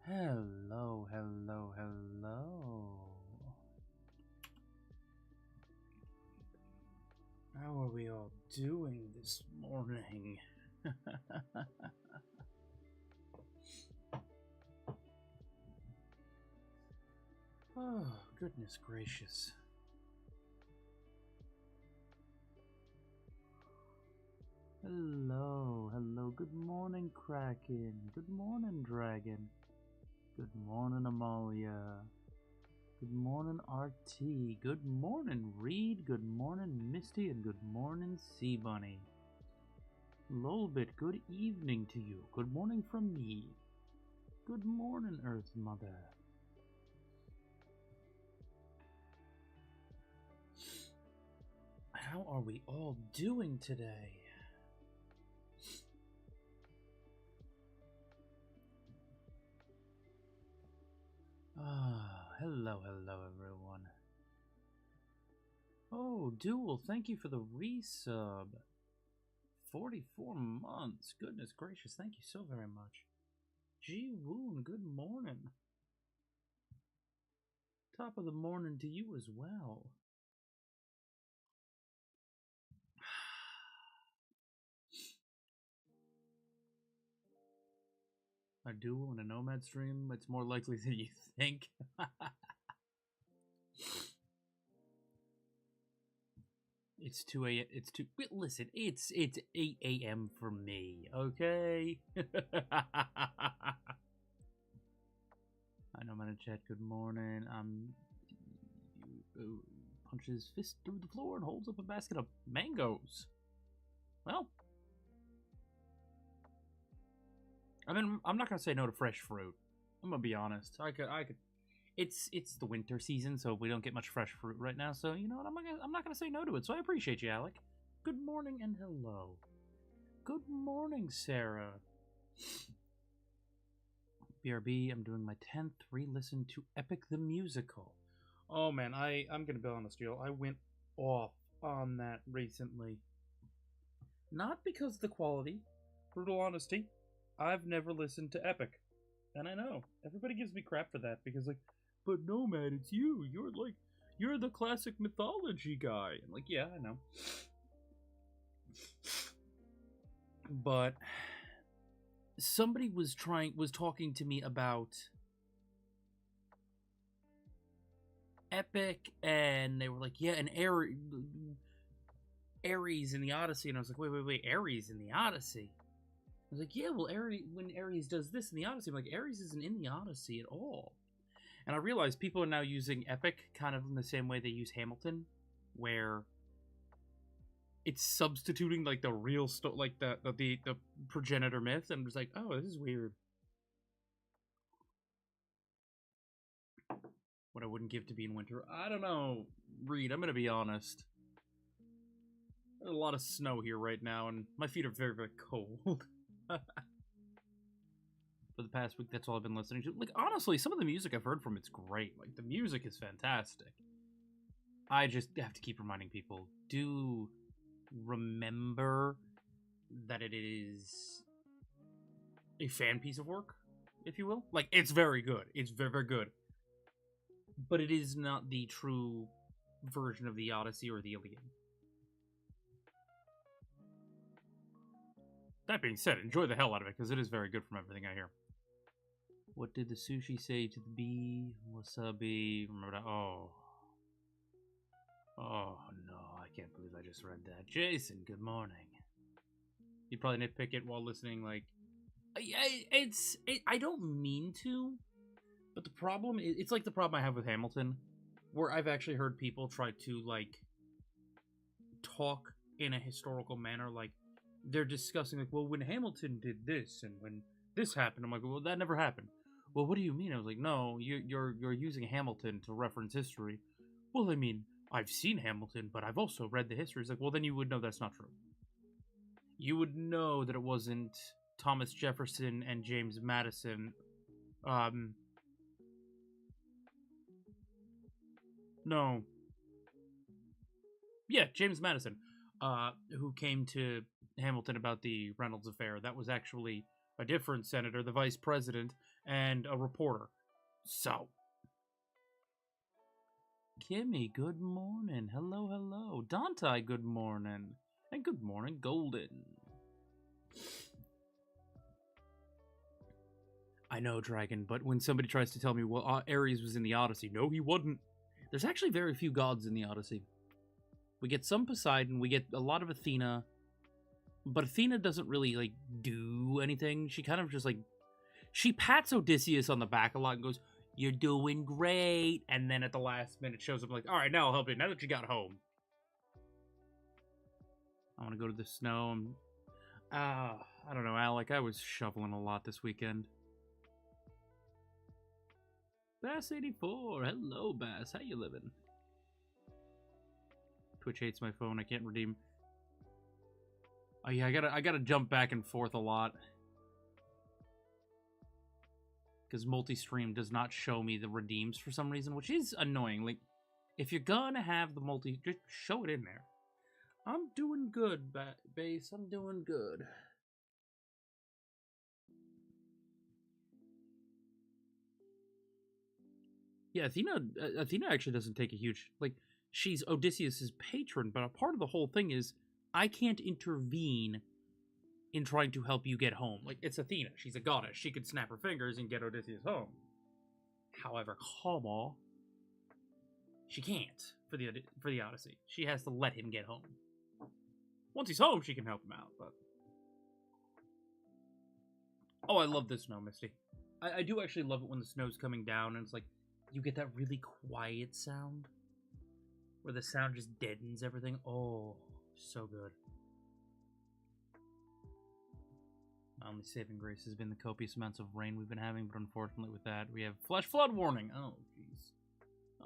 Hello, hello, hello. How are we all doing this morning? Oh, goodness gracious. Hello, hello. Good morning, Kraken. Good morning, Dragon. Good morning, Amalia. Good morning, RT. Good morning, Reed. Good morning, Misty. And good morning, Sea Bunny. Lolbit, good evening to you. Good morning from me. Good morning, Earth Mother. How are we all doing today? Hello, everyone. Oh, Duel, thank you for the resub. 44 months. Goodness gracious, thank you so very much. G Woon, good morning. Top of the morning to you as well. A Duel and a Nomad stream? It's more likely than you think. It's 2 a.m. It's 2. Listen, it's 8 a.m. for me, okay? I know, man. Chat. Good morning. Punches his fist through the floor and holds up a basket of mangoes. Well, I mean, I'm not gonna say no to fresh fruit. I'm gonna be honest. I could. It's the winter season, so we don't get much fresh fruit right now. So you know what? I'm not gonna say no to it. So I appreciate you, Alec. Good morning and hello. Good morning, Sarah. BRB, I'm doing my 10th re-listen to Epic the Musical. Oh man, I'm gonna be honest, y'all. I went off on that recently. Not because of the quality. Brutal honesty. I've never listened to Epic. And I know. Everybody gives me crap for that because like, but Nomad, it's you. You're the classic mythology guy. And like, yeah, I know. But somebody was talking to me about Epic, and they were like, yeah, and Ares in the Odyssey, and I was like, wait, Ares in the Odyssey? I was like, yeah, well, when Ares does this in the Odyssey, I'm like, Ares isn't in the Odyssey at all. And I realized people are now using Epic kind of in the same way they use Hamilton, where it's substituting like the real like the progenitor myth, and I'm just like, oh, this is weird. What I wouldn't give to be in winter, I don't know, Reed. I'm gonna be honest. There's a lot of snow here right now, and my feet are very, very cold. For the past week, that's all I've been listening to. Like, honestly, some of the music I've heard from it's great. Like, the music is fantastic. I just have to keep reminding people, do remember that it is a fan piece of work, if you will. Like, it's very good. It's very, very good. But it is not the true version of the Odyssey or the Iliad. That being said, enjoy the hell out of it, because it is very good from everything I hear. What did the sushi say to the bee? Wasabi. Remember that? Oh. Oh, no. I can't believe I just read that. Jason, good morning. You'd probably nitpick it while listening, like... I don't mean to, but the problem is... It's like the problem I have with Hamilton, where I've actually heard people try to, like, talk in a historical manner, like, they're discussing, like, well, when Hamilton did this, and when this happened, I'm like, well, that never happened. Well, what do you mean? I was like, no, you're using Hamilton to reference history. Well, I mean, I've seen Hamilton, but I've also read the history. It's like, well, then you would know that's not true. You would know that it wasn't Thomas Jefferson and James Madison. No. Yeah, James Madison, who came to Hamilton about the Reynolds affair. That was actually a different senator, the vice president, and a reporter. So, Kimmy, good morning. Hello, hello. Dante, good morning. And good morning, Golden. I know, Dragon, but when somebody tries to tell me, well, Ares was in the Odyssey, no, he wasn't. There's actually very few gods in the Odyssey. We get some Poseidon, we get a lot of Athena, but Athena doesn't really, like, do anything. She kind of just, like, she pats Odysseus on the back a lot and goes, "You're doing great," and then at the last minute shows up like, "All right, now I'll help you, now that you got home." I want to go to the snow, and, I don't know, Alec, I was shoveling a lot this weekend. Bass84, hello, Bass, how you living? Twitch hates my phone, I can't redeem. Oh yeah, I gotta jump back and forth a lot. Because multi-stream does not show me the redeems for some reason, which is annoying. Like, if you're gonna have the multi, just show it in there. I'm doing good, Base, I'm doing good. Yeah, Athena actually doesn't take a huge, like, she's Odysseus's patron, but a part of the whole thing is I can't intervene in trying to help you get home. Like, it's Athena. She's a goddess. She could snap her fingers and get Odysseus home. However, Homo, she can't for the Odyssey. She has to let him get home. Once he's home, she can help him out, but... Oh, I love this snow, Misty. I do actually love it when the snow's coming down and it's like, you get that really quiet sound where the sound just deadens everything. Oh, so good. My only saving grace has been the copious amounts of rain we've been having, but unfortunately with that, we have flash flood warning. Oh, jeez.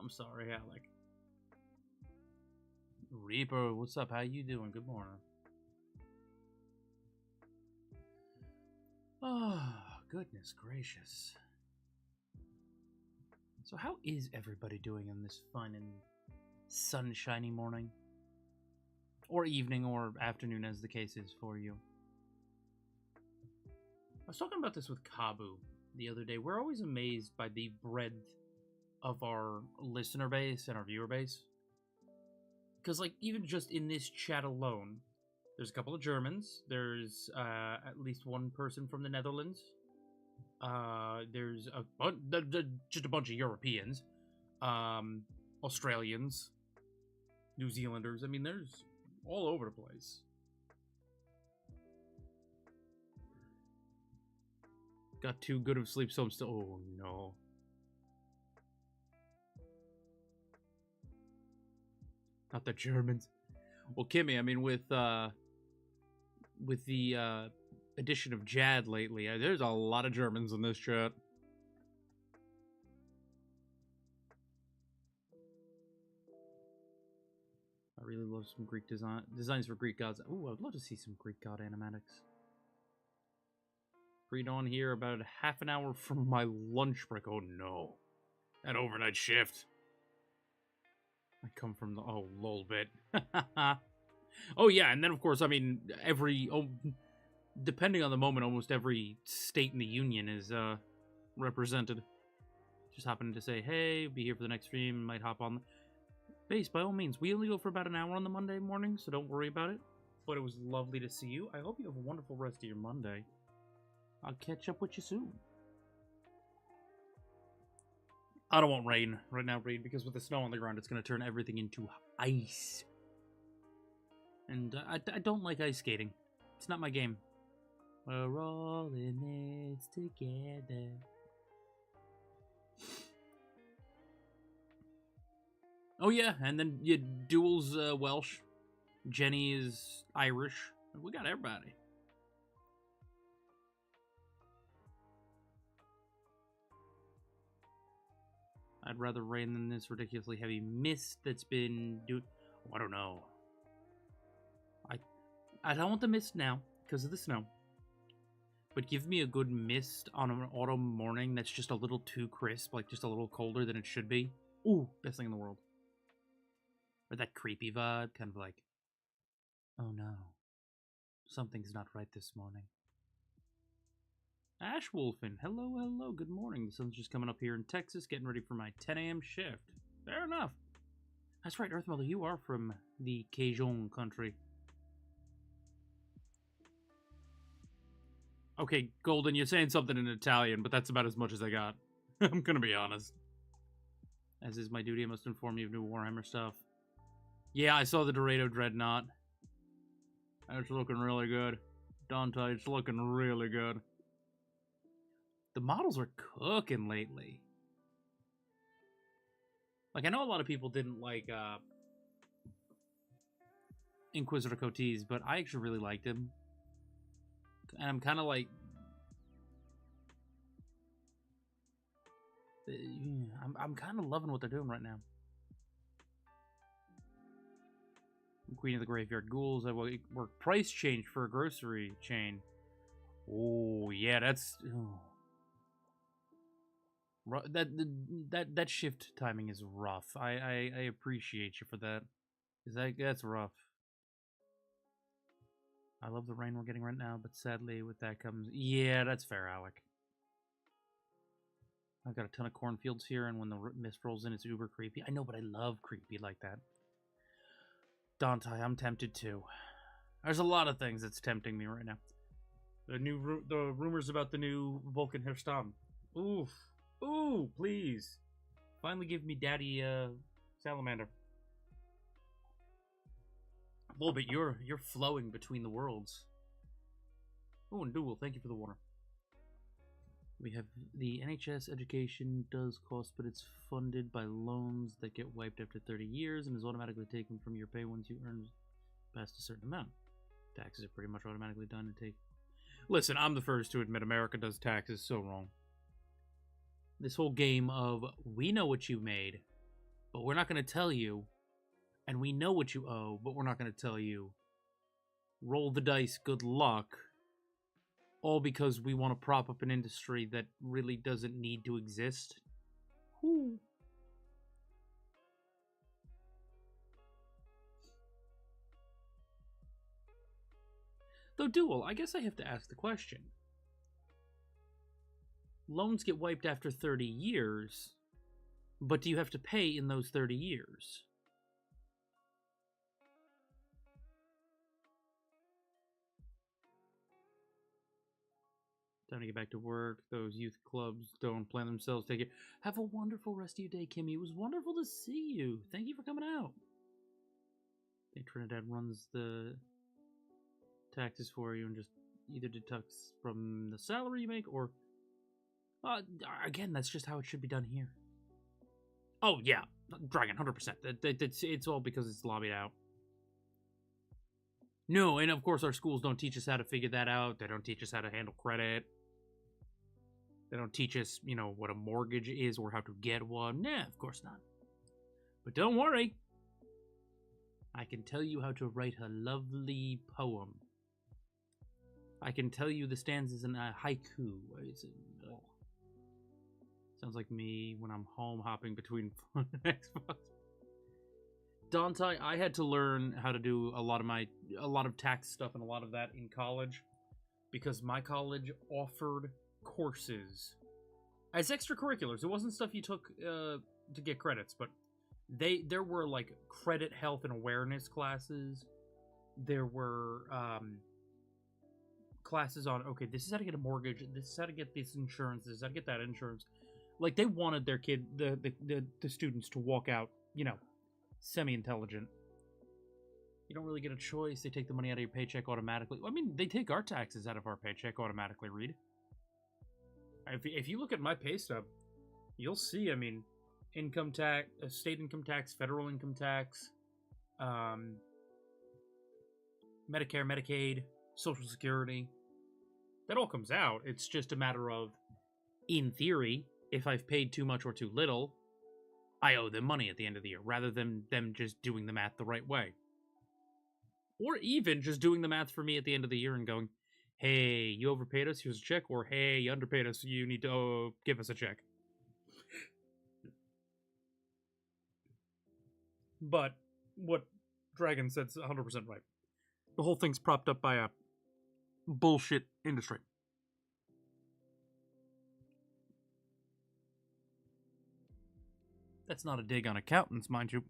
I'm sorry, Alec. Reaper, what's up? How you doing? Good morning. Oh, goodness gracious. So how is everybody doing on this fun and sunshiny morning? Or evening, or afternoon, as the case is for you. I was talking about this with Kabu the other day. We're always amazed by the breadth of our listener base and our viewer base. Because, like, even just in this chat alone, there's a couple of Germans. There's at least one person from the Netherlands. There's just a bunch of Europeans. Australians. New Zealanders. I mean, there's all over the place. Got too good of sleep, so I'm still... Oh, no. Not the Germans. Well, Kimmy, I mean, with the addition of Jad lately, there's a lot of Germans in this chat. I really love some Greek designs for Greek gods. Ooh, I'd love to see some Greek god animatics. Read on here about half an hour from my lunch break. Oh no, that overnight shift. I come from the lol bit. Oh yeah, and then of course, I mean, depending on the moment, almost every state in the union is represented. Just happened to say, hey, be here for the next stream. Might hop on. Base, by all means. We only go for about an hour on the Monday morning, so don't worry about it. But it was lovely to see you. I hope you have a wonderful rest of your Monday. I'll catch up with you soon. I don't want rain right now, Reed, because with the snow on the ground, it's going to turn everything into ice. And I don't like ice skating. It's not my game. We're all in this together. Oh yeah, and then Duel's Welsh. Jenny is Irish. We got everybody. I'd rather rain than this ridiculously heavy mist that's been doing... Oh, I don't know. I don't want the mist now, because of the snow. But give me a good mist on an autumn morning that's just a little too crisp, like just a little colder than it should be. Ooh, best thing in the world. Or that creepy vibe, kind of like, oh no, something's not right this morning. Ashwolfen, hello, hello, good morning. The sun's just coming up here in Texas, getting ready for my 10 a.m. shift. Fair enough. That's right, Earthmother, you are from the Cajun country. Okay, Golden, you're saying something in Italian, but that's about as much as I got. I'm gonna be honest. As is my duty, I must inform you of new Warhammer stuff. Yeah, I saw the Dorado Dreadnought. It's looking really good. Dante, it's looking really good. The models are cooking lately. Like, I know a lot of people didn't like Inquisitor Cotes, but I actually really liked him. And I'm kind of like... I'm kind of loving what they're doing right now. Queen of the Graveyard Ghouls. I work price change for a grocery chain. Oh, yeah, that's... Oh. That shift timing is rough. I appreciate you for that. That's rough. I love the rain we're getting right now, but sadly with that comes... Yeah, that's fair, Alec. I've got a ton of cornfields here, and when the mist rolls in, it's uber creepy. I know, but I love creepy like that. Dante, I'm tempted too. There's a lot of things that's tempting me right now. The rumors about the new Vulcan Herstam. Oof. Ooh, please. Finally give me Daddy Salamander. Well, but you're flowing between the worlds. Oh, and Duel, thank you for the water. We have the NHS education does cost, but it's funded by loans that get wiped after 30 years and is automatically taken from your pay once you earn past a certain amount. Taxes are pretty much automatically done and take. Listen, I'm the first to admit America does taxes so wrong. This whole game of, we know what you made, but we're not going to tell you, and we know what you owe, but we're not going to tell you. Roll the dice, good luck. All because we want to prop up an industry that really doesn't need to exist. Whew. Though, Duel, I guess I have to ask the question. Loans get wiped after 30 years, but do you have to pay in those 30 years? Time to get back to work. Those youth clubs don't plan themselves. Take it. Have a wonderful rest of your day, Kimmy. It was wonderful to see you. Thank you for coming out. I think Trinidad runs the taxes for you and just either deducts from the salary you make or... again, that's just how it should be done here. Oh, yeah. Dragon, 100%. It's all because it's lobbied out. No, and of course our schools don't teach us how to figure that out. They don't teach us how to handle credit. They don't teach us, you know, what a mortgage is or how to get one. Nah, of course not. But don't worry. I can tell you how to write a lovely poem. I can tell you the stanzas in a haiku. Sounds like me when I'm home hopping between phone and Xbox. Dante, I had to learn how to do a lot of tax stuff and a lot of that in college because my college offered courses as extracurriculars. It wasn't stuff you took to get credits, but there were like credit, health, and awareness classes. There were classes on, okay, this is how to get a mortgage, this is how to get this insurance, this is how to get that insurance. Like, they wanted their kid, the students to walk out, you know, semi-intelligent. You don't really get a choice. They take the money out of your paycheck automatically. I mean, they take our taxes out of our paycheck automatically, Reed. If you look at my pay stub, you'll see, I mean, income tax, state income tax, federal income tax, Medicare, Medicaid, Social Security. That all comes out. It's just a matter of, in theory, if I've paid too much or too little, I owe them money at the end of the year, rather than them just doing the math the right way. Or even just doing the math for me at the end of the year and going, hey, you overpaid us, here's a check, or hey, you underpaid us, you need to give us a check. But what Dragon said's 100% right. The whole thing's propped up by a bullshit industry. That's not a dig on accountants, mind you,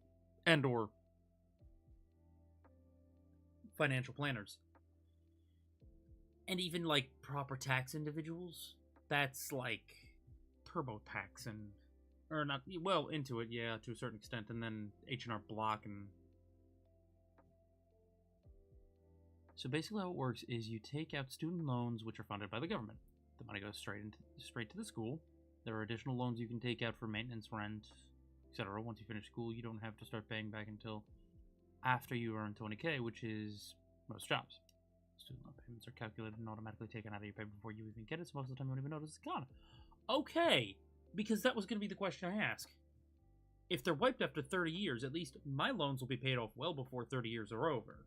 and or financial planners. And even, like, proper tax individuals, that's, like, TurboTax and... Or not, well, Intuit, yeah, to a certain extent, and then H&R Block and... So basically how it works is you take out student loans which are funded by the government. The money goes straight to the school. There are additional loans you can take out for maintenance, rent, etc. Once you finish school, you don't have to start paying back until after you earn 20K, which is most jobs. Student loan payments are calculated and automatically taken out of your pay before you even get it, so most of the time you don't even notice it's gone. Okay, because that was going to be the question I ask. If they're wiped after 30 years, at least my loans will be paid off well before 30 years are over.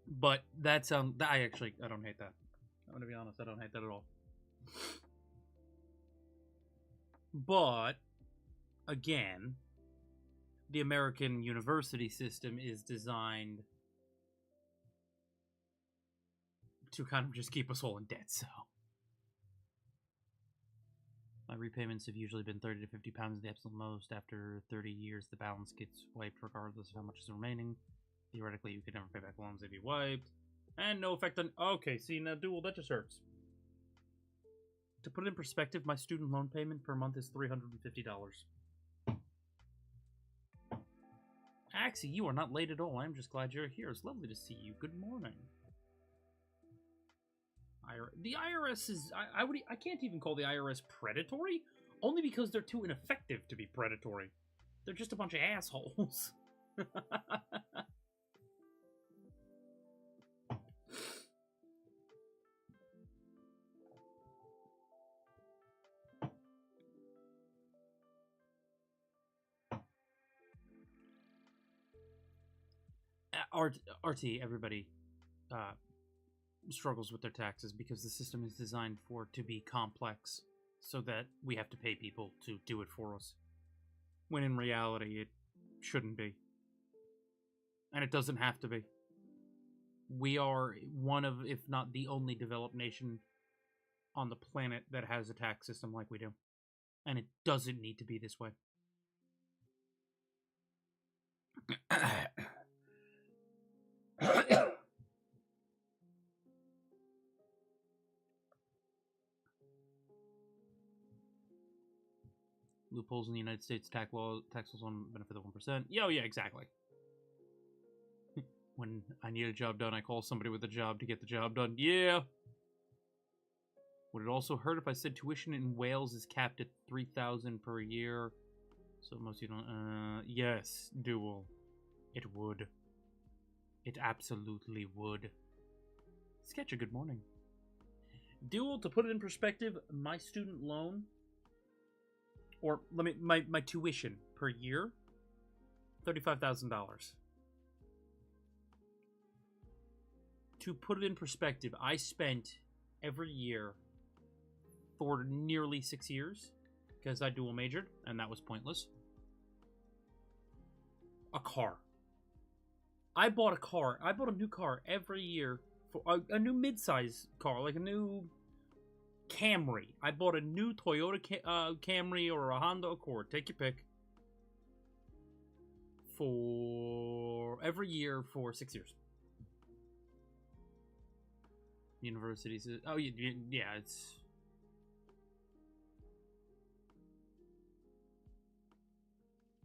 But that sounds... I don't hate that. I'm going to be honest, I don't hate that at all. But, again, the American university system is designed to kind of just keep us all in debt, so... My repayments have usually been 30 to 50 pounds at the absolute most. After 30 years, the balance gets wiped regardless of how much is remaining. Theoretically, you could never pay back loans if you wiped. And no effect on... Okay, see, now, Dual, that just hurts. To put it in perspective, my student loan payment per month is $350. Axie, you are not late at all. I'm just glad you're here. It's lovely to see you. Good morning. The IRS is... I can't even call the IRS predatory, only because they're too ineffective to be predatory. They're just a bunch of assholes. RT, everybody struggles with their taxes because the system is designed for it to be complex so that we have to pay people to do it for us. When in reality, it shouldn't be. And it doesn't have to be. We are one of, if not the only developed nation on the planet that has a tax system like we do. And it doesn't need to be this way. Loopholes in the United States tax laws on benefit the 1%. Yeah, exactly. When I need a job done, I call somebody with a job to get the job done. Yeah. Would it also hurt if I said tuition in Wales is capped at $3,000 per year? So most of you don't... yes, Dual. It would. It absolutely would. Sketcher, good morning. Dual, to put it in perspective, my student loan... Or, my tuition per year, $35,000. To put it in perspective, I spent every year for nearly 6 years, because I dual majored, and that was pointless, a car. I bought a car. I bought a new car every year, for a new mid-size car, like a new... Camry. I bought a new Toyota Camry or a Honda Accord. Take your pick. For every year for 6 years. Universities. Oh, yeah, it's...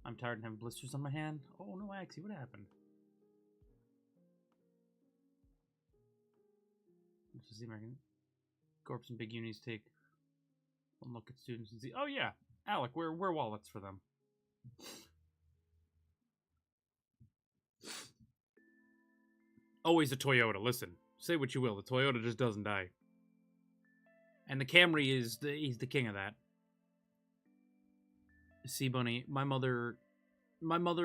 I'm tired and having blisters on my hand. Oh, no, Axie, what happened? This is the American... Corps and big unis take one look at students and see, oh yeah, Alec, we're wallets for them. Always a Toyota, listen. Say what you will, the Toyota just doesn't die. And the Camry is he's the king of that. See, Bunny, my mother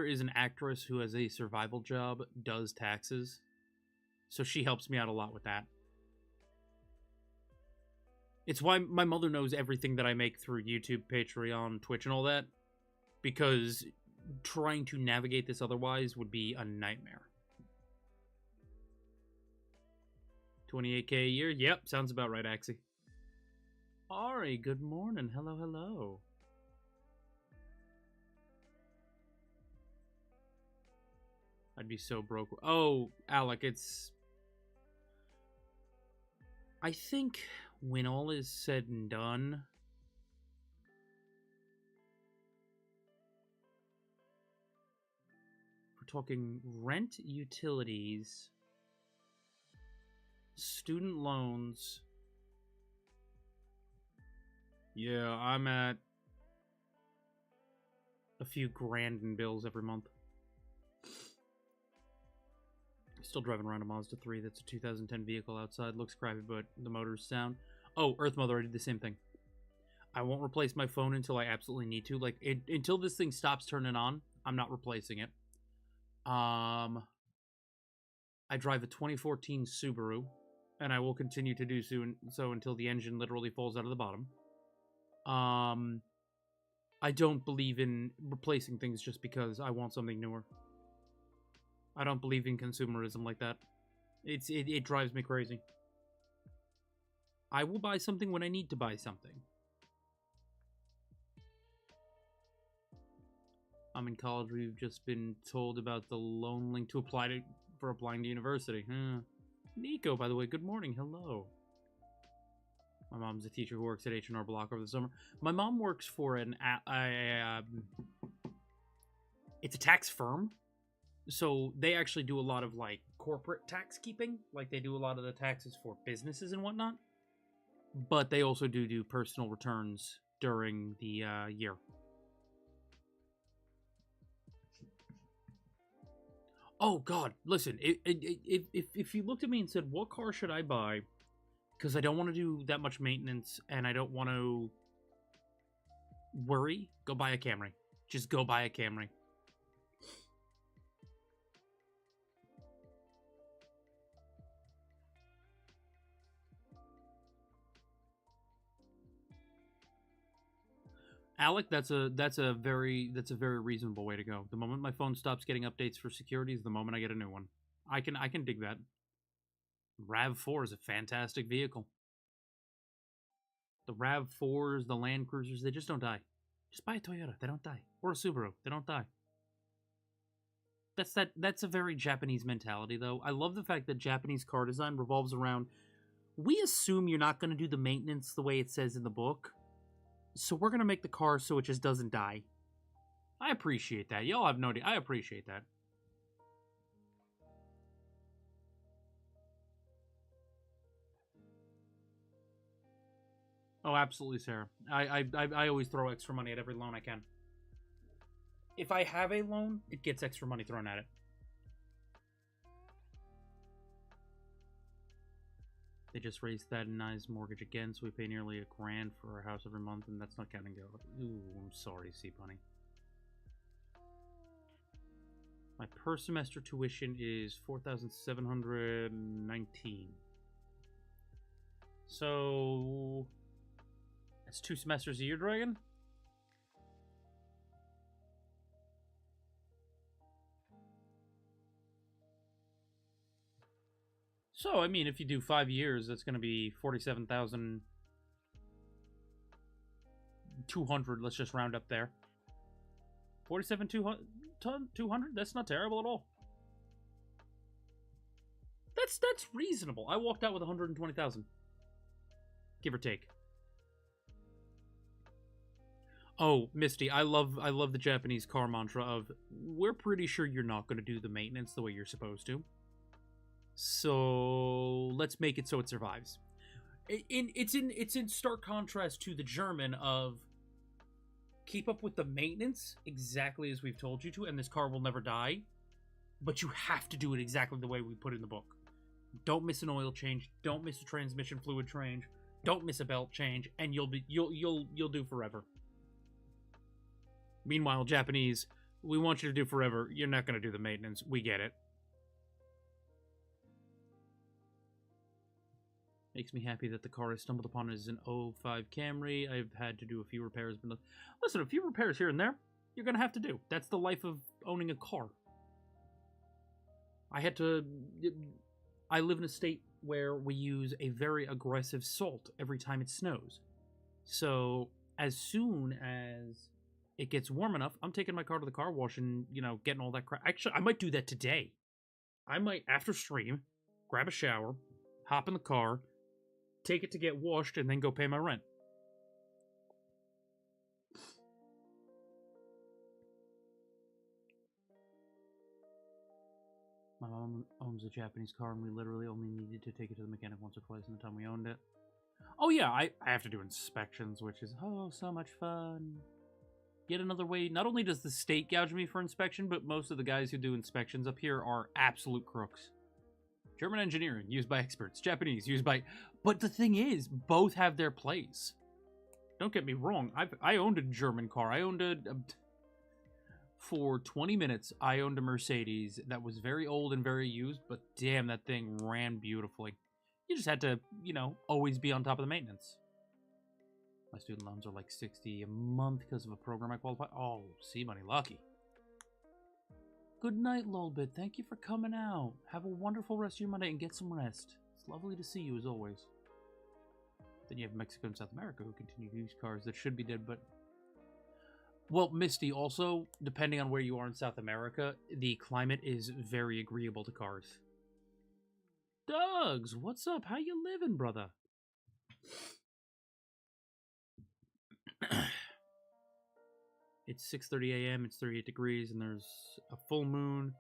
is an actress who has a survival job, does taxes. So she helps me out a lot with that. It's why my mother knows everything that I make through YouTube, Patreon, Twitch, and all that. Because trying to navigate this otherwise would be a nightmare. 28K a year? Yep, sounds about right, Axie. Ari, good morning. Hello, hello. I'd be so broke. Oh, Alec, it's... I think when all is said and done, we're talking rent, utilities, student loans. Yeah, I'm at a few grand in bills every month. Still driving around a Mazda 3. That's a 2010 vehicle outside. Looks crappy, but the motor's sound. Oh, Earth Mother, I did the same thing. I won't replace my phone until I absolutely need to. Like, until this thing stops turning on, I'm not replacing it. I drive a 2014 Subaru, and I will continue to do so until the engine literally falls out of the bottom. I don't believe in replacing things just because I want something newer. I don't believe in consumerism like that. It drives me crazy. I will buy something when I need to buy something. I'm in college. We've just been told about the loan link to apply for applying to university. Nico, by the way, good morning. Hello. My mom's a teacher who works at H&R Block over the summer. My mom works for it's a tax firm. So they actually do a lot of like corporate tax keeping. Like they do a lot of the taxes for businesses and whatnot. But they also do personal returns during the year. Oh God, listen, if you looked at me and said, what car should I buy? Because I don't want to do that much maintenance and I don't want to worry, go buy a Camry. Just go buy a Camry. Alec, that's a very reasonable way to go. The moment my phone stops getting updates for security is the moment I get a new one. I can dig that. RAV4 is a fantastic vehicle. The RAV4s, the Land Cruisers, they just don't die. Just buy a Toyota, they don't die. Or a Subaru, they don't die. That's a very Japanese mentality though. I love the fact that Japanese car design revolves around, we assume you're not going to do the maintenance the way it says in the book. So we're going to make the car so it just doesn't die. I appreciate that. Y'all have no idea. I appreciate that. Oh, absolutely, Sarah. I always throw extra money at every loan I can. If I have a loan, it gets extra money thrown at it. They just raised that nice mortgage again, so we pay nearly $1,000 for our house every month, and that's not counting go. Ooh, I'm sorry, Sea Bunny. My per semester tuition is $4,719. So that's 2 semesters a year, Dragon. So, I mean, if you do 5 years, that's going to be 47,200. Let's just round up there. 47,200? That's not terrible at all. That's reasonable. I walked out with 120,000. Give or take. Oh, Misty, I love the Japanese car mantra of, we're pretty sure you're not going to do the maintenance the way you're supposed to. So let's make it so it survives. It's in stark contrast to the German of, keep up with the maintenance exactly as we've told you to, and this car will never die. But you have to do it exactly the way we put in the book. Don't miss an oil change. Don't miss a transmission fluid change. Don't miss a belt change, and you'll do forever. Meanwhile, Japanese, we want you to do forever. You're not going to do the maintenance. We get it. Makes me happy that the car I stumbled upon is an '05 Camry. I've had to do a few repairs, but listen, a few repairs here and there, you're going to have to do. That's the life of owning a car. I live in a state where we use a very aggressive salt every time it snows. So as soon as it gets warm enough, I'm taking my car to the car wash and, getting all that crap. Actually, I might do that today. I might, after stream, grab a shower, hop in the car, take it to get washed, and then go pay my rent. My mom owns a Japanese car, and we literally only needed to take it to the mechanic once or twice in the time we owned it. Oh yeah, I have to do inspections, which is, so much fun. Yet another way, not only does the state gouge me for inspection, but most of the guys who do inspections up here are absolute crooks. German engineering, used by experts. Japanese, used by... But the thing is, both have their place. Don't get me wrong, I owned a German car. I owned for 20 minutes, I owned a Mercedes that was very old and very used, but damn, that thing ran beautifully. You just had to, always be on top of the maintenance. My student loans are like $60 a month because of a program I qualify. Oh, see money, lucky. Good night, Lolbit. Thank you for coming out. Have a wonderful rest of your Monday and get some rest. It's lovely to see you as always. Then you have Mexico and South America who continue to use cars that should be dead, but... Well, Misty, also, depending on where you are in South America, the climate is very agreeable to cars. Doug's, what's up? How you living, brother? It's 6:30 a.m., it's 38 degrees, and there's a full moon.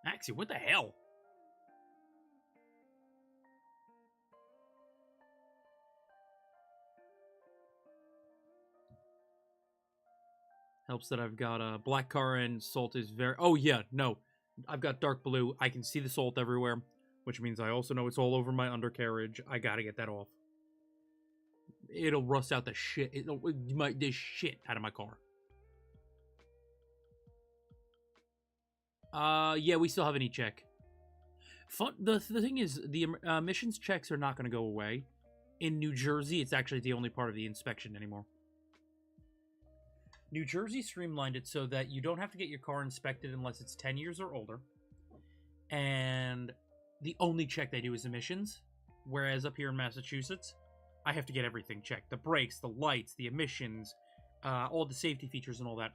Actually, what the hell? Helps that I've got a black car and salt is very... Oh, yeah, no. I've got dark blue. I can see the salt everywhere, which means I also know it's all over my undercarriage. I gotta get that off. It'll rust out the shit. This shit out of my car. Yeah, we still have an e-check. The thing is, the emissions checks are not going to go away. In New Jersey, it's actually the only part of the inspection anymore. New Jersey streamlined it so that you don't have to get your car inspected unless it's 10 years or older. And the only check they do is emissions. Whereas up here in Massachusetts, I have to get everything checked. The brakes, the lights, the emissions, all the safety features and all that.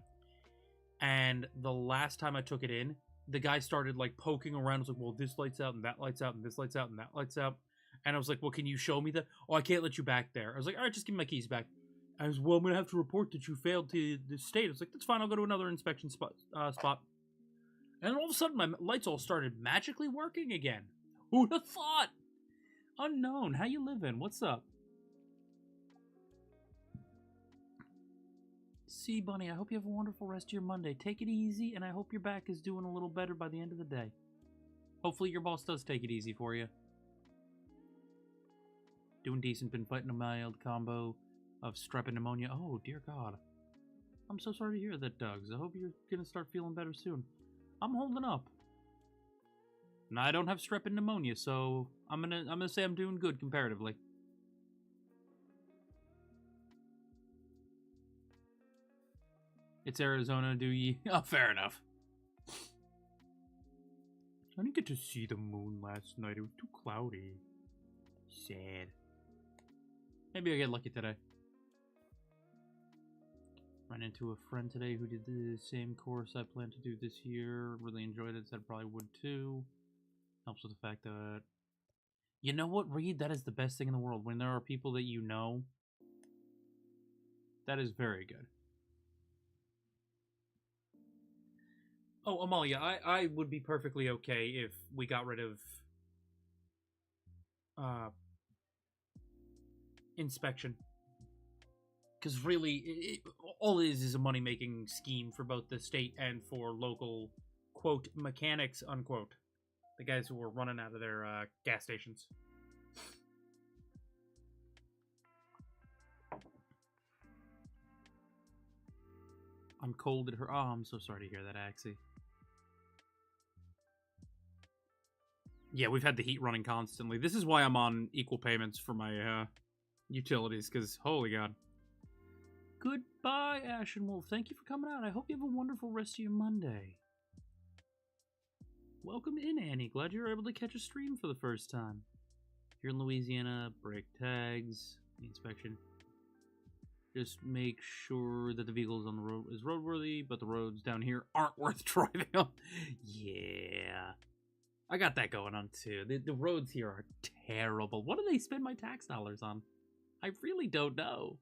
And the last time I took it in, the guy started, poking around. I was like, well, this light's out, and that light's out, and this light's out, and that light's out. And I was like, well, can you show me that? Oh, I can't let you back there. I was like, all right, just give me my keys back. I was, well, I'm going to have to report that you failed to the state. I was like, that's fine, I'll go to another inspection spot. And all of a sudden, my lights all started magically working again. Who'd have thought? Unknown, how you living? What's up? See, Bunny, I hope you have a wonderful rest of your Monday. Take it easy, and I hope your back is doing a little better by the end of the day. Hopefully your boss does take it easy for you. Doing decent, been fighting a mild combo of strep and pneumonia. Oh, dear God. I'm so sorry to hear that, Doug's. I hope you're going to start feeling better soon. I'm holding up. Now, I don't have strep and pneumonia, so I'm gonna say I'm doing good comparatively. It's Arizona, do ye? Oh, fair enough. I didn't get to see the moon last night. It was too cloudy. Sad. Maybe I'll get lucky today. Ran into a friend today who did the same course I plan to do this year. Really enjoyed it. Said probably would too. Helps with the fact that... You know what, Reed? That is the best thing in the world. When there are people that you know, that is very good. Oh, Amalia, I would be perfectly okay if we got rid of inspection. Because really, all it is a money-making scheme for both the state and for local, quote, mechanics, unquote. The guys who were running out of their gas stations. I'm cold at her. Oh, I'm so sorry to hear that, Axie. Yeah, we've had the heat running constantly. This is why I'm on equal payments for my utilities, because holy God. Goodbye, Ashen Wolf. Thank you for coming out. I hope you have a wonderful rest of your Monday. Welcome in, Annie. Glad you were able to catch a stream for the first time. If you're in Louisiana, break tags, inspection. Just make sure that the vehicle is on the road is roadworthy, but the roads down here aren't worth driving on. Yeah. I got that going on too. The roads here are terrible. What do they spend my tax dollars on? I really don't know.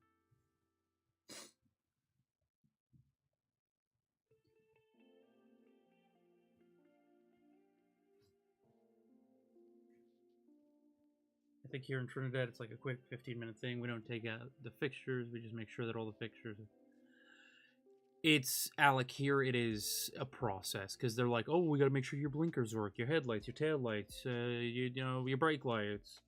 I think here in Trinidad, it's like a quick 15-minute thing. We don't take out the fixtures. We just make sure that all the fixtures. It's Alec here. It is a process because they're like, oh, we got to make sure your blinkers work, your headlights, your taillights, you know, your brake lights.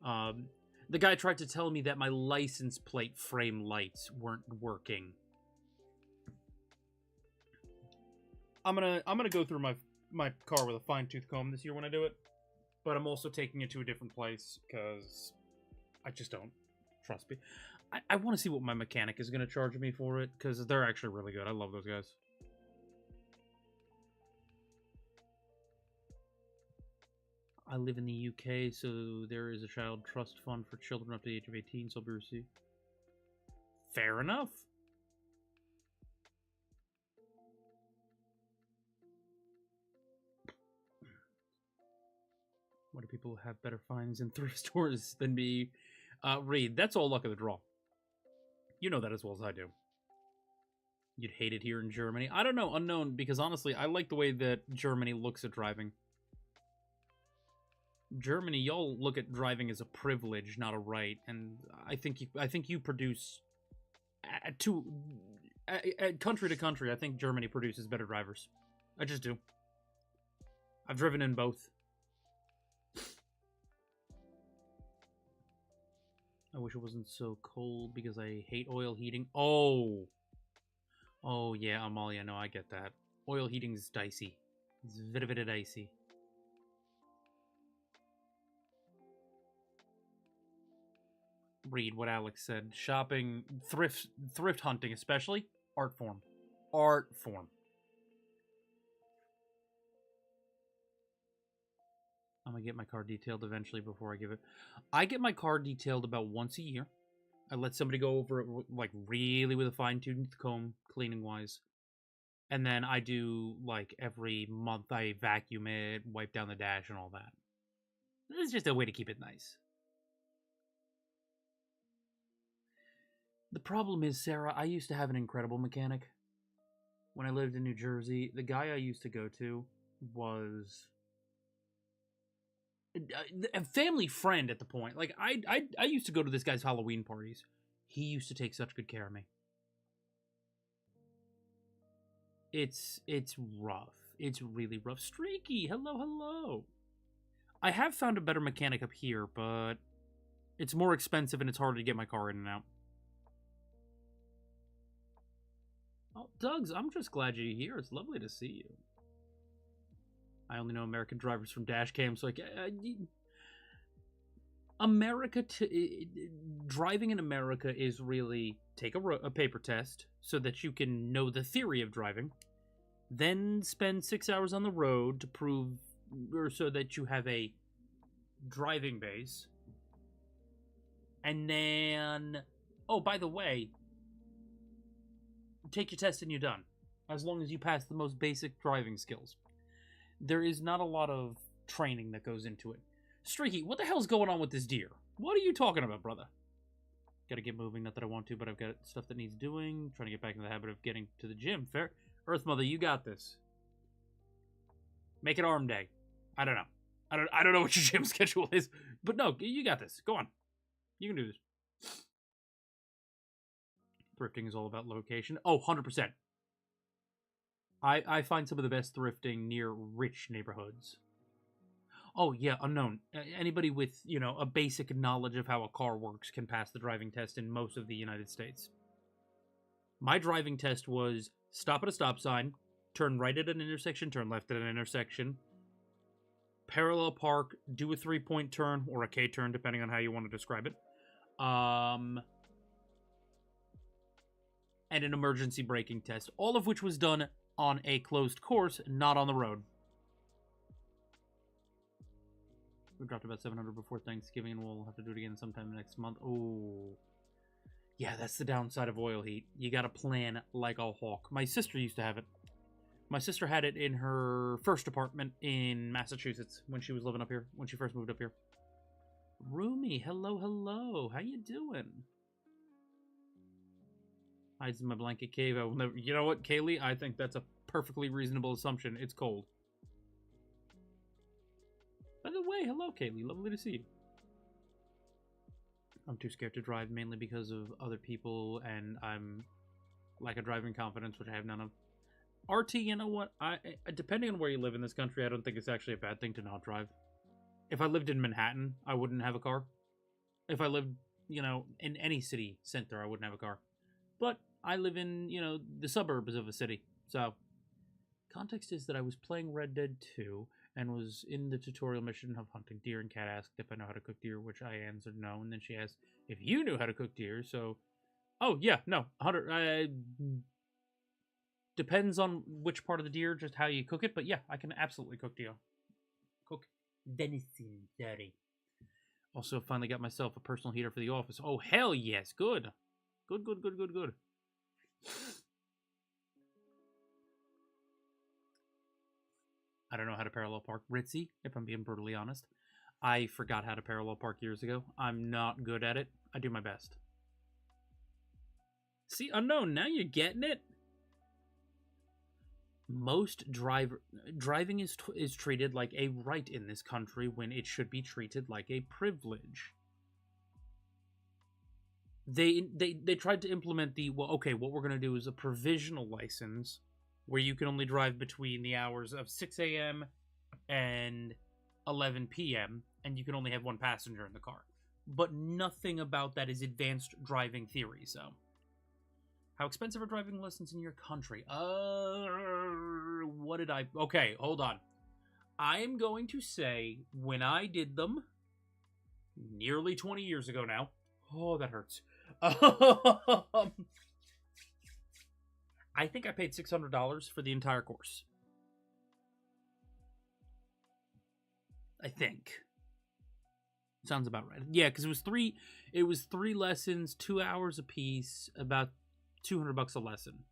The guy tried to tell me that my license plate frame lights weren't working. I'm gonna go through my car with a fine-tooth comb this year when I do it, but I'm also taking it to a different place because I just don't trust me. I want to see what my mechanic is going to charge me for it because they're actually really good. I love those guys. I live in the UK, so there is a child trust fund for children up to the age of 18, so I'll be received. Fair enough. Why do people have better finds in thrift stores than me? Reed, that's all luck of the draw. You know that as well as I do. You'd hate it here in Germany. I don't know, unknown, because honestly, I like the way that Germany looks at driving. Germany, y'all look at driving as a privilege, not a right, and I think you produce country to country. I think Germany produces better drivers. I just do. I've driven in both. I wish it wasn't so cold because I hate oil heating. Oh, yeah, Amalia, no, I get that. Oil heating is dicey. It's very dicey. Read what Alex said. Shopping, thrift hunting especially, art form. Art form. I'm gonna get my car detailed eventually before I give it. I get my car detailed about once a year. I let somebody go over it like really with a fine-tooth comb, cleaning-wise. And then I do, like, every month I vacuum it, wipe down the dash, and all that. It's just a way to keep it nice. The problem is, Sarah, I used to have an incredible mechanic. When I lived in New Jersey, the guy I used to go to was a family friend at the point. Like, I used to go to this guy's Halloween parties. He used to take such good care of me. It's rough. It's really rough. Streaky, hello. I have found a better mechanic up here, but it's more expensive and it's harder to get my car in and out. Oh, Doug's, I'm just glad you're here. It's lovely to see you. I only know American drivers from dash cams, so driving in America is really take a paper test so that you can know the theory of driving, then spend 6 hours on the road to prove, or so that you have a driving base, and then, oh, by the way, take your test and you're done, as long as you pass the most basic driving skills. There is not a lot of training that goes into it. Streaky, what the hell's going on with this deer? What are you talking about, brother? Gotta get moving, not that I want to, but I've got stuff that needs doing. Trying to get back in the habit of getting to the gym. Fair. Earth Mother, you got this. Make it arm day. I don't know. I don't know what your gym schedule is, but no, you got this. Go on. You can do this. Thrifting is all about location. Oh, 100%. I find some of the best thrifting near rich neighborhoods. Oh, yeah, unknown. Anybody with, a basic knowledge of how a car works can pass the driving test in most of the United States. My driving test was stop at a stop sign, turn right at an intersection, turn left at an intersection, parallel park, do a 3-point turn, or a K-turn, depending on how you want to describe it, and an emergency braking test, all of which was done on a closed course, not on the road. We dropped about 700 before Thanksgiving, and we'll have to do it again sometime next month. Oh, Yeah, that's the downside of oil heat. You gotta plan like a hawk. My sister used to have it. My sister had it in her first apartment in Massachusetts when she was living up here, when she first moved up here. Rumi, hello, hello. How you doing? Hides in my blanket cave. I will never. You know what, Kaylee? I think that's a perfectly reasonable assumption. It's cold. By the way, hello, Kaylee. Lovely to see you. I'm too scared to drive, mainly because of other people, and I'm lack of driving confidence, which I have none of. RT, you know what? Depending on where you live in this country, I don't think it's actually a bad thing to not drive. If I lived in Manhattan, I wouldn't have a car. If I lived, in any city center, I wouldn't have a car. But I live in, the suburbs of a city. So, context is that I was playing Red Dead 2 and was in the tutorial mission of hunting deer, and Kat asked if I know how to cook deer, which I answered no, and then she asked if you knew how to cook deer, so... Oh, yeah, no, 100... depends on which part of the deer, just how you cook it, but yeah, I can absolutely cook deer. Cook venison, sorry. Also, finally got myself a personal heater for the office. Oh, hell yes, good. Good, good, good, good, good. I don't know how to parallel park Ritzy, if I'm being brutally honest. I forgot how to parallel park years ago. I'm not good at it. I do my best. See, Unknown, now you're getting it. Most driving is treated like a right in this country when it should be treated like a privilege. They tried to implement what we're going to do is a provisional license where you can only drive between the hours of 6 a.m. and 11 p.m. and you can only have one passenger in the car. But nothing about that is advanced driving theory, so... How expensive are driving lessons in your country? What did I... Okay, hold on. I'm going to say when I did them, nearly 20 years ago now. Oh, that hurts. I think I paid $600 for the entire course. I think. Sounds about right. Yeah, because it was three lessons, 2 hours a piece, about $200 a lesson.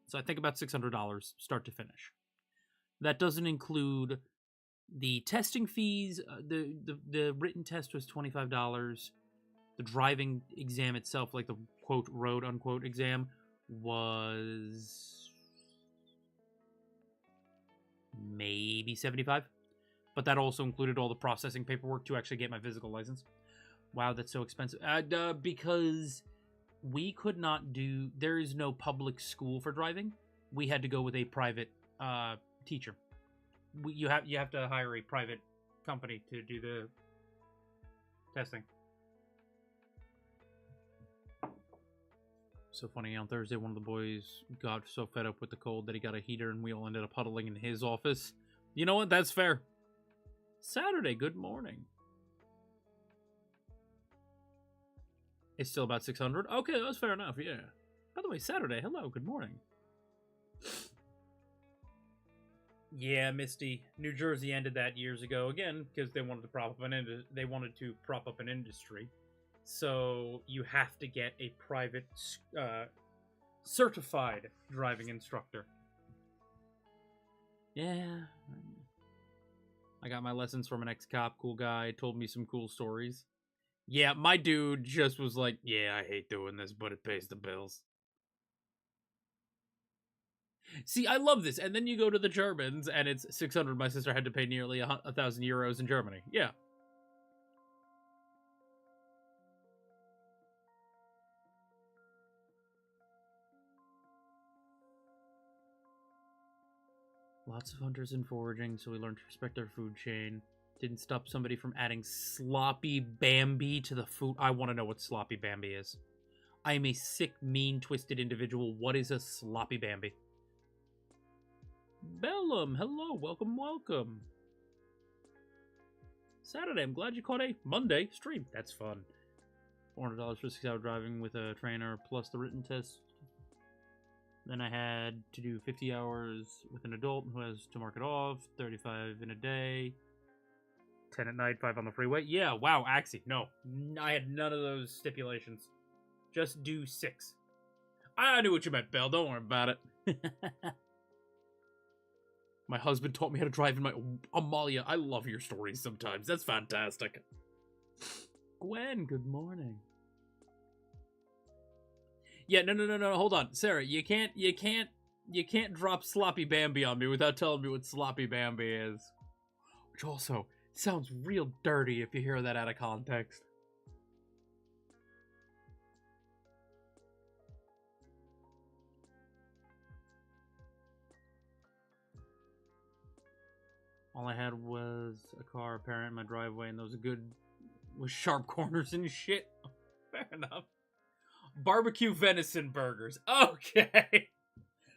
So I think about $600 start to finish. That doesn't include the testing fees. The written test was $25. The driving exam itself, like the quote road unquote exam, was maybe $75. But that also included all the processing paperwork to actually get my physical license. Wow, that's so expensive. Because we could not do... There is no public school for driving. We had to go with a private teacher. You have to hire a private company to do the testing. So funny, on Thursday, one of the boys got so fed up with the cold that he got a heater, and we all ended up huddling in his office. You know what? That's fair. Saturday, good morning. It's still about 600. Okay, that's fair enough, yeah. By the way, Saturday, hello, good morning. Yeah, Misty. New Jersey ended that years ago, again, because they wanted to prop up an industry. So you have to get a private certified driving instructor. Yeah. I got my lessons from an ex-cop, cool guy, told me some cool stories. Yeah, my dude just was like, yeah, I hate doing this, but it pays the bills. See, I love this. And then you go to the Germans, and it's 600. My sister had to pay nearly 1,000 euros in Germany. Yeah. Lots of hunters and foraging, so we learned to respect our food chain. Didn't stop somebody from adding sloppy Bambi to the food. I want to know what sloppy Bambi is. I am a sick, mean, twisted individual. What is a sloppy Bambi? Bellum, hello, welcome, welcome. Saturday, I'm glad you caught a Monday stream. That's fun. $400 for 6-hour driving with a trainer plus the written test. Then I had to do 50 hours with an adult who has to mark it off, 35 in a day. 10 at night, 5 on the freeway. Yeah, wow, Axie. No, I had none of those stipulations. Just do 6. I knew what you meant, Belle. Don't worry about it. My husband taught me how to drive in my... Amalia, I love your stories sometimes. That's fantastic. Gwen, good morning. Yeah, no, hold on. Sarah, you can't drop Sloppy Bambi on me without telling me what Sloppy Bambi is. Which also sounds real dirty if you hear that out of context. All I had was a car apparent in my driveway, and those with sharp corners and shit. Fair enough. Barbecue venison burgers. Okay.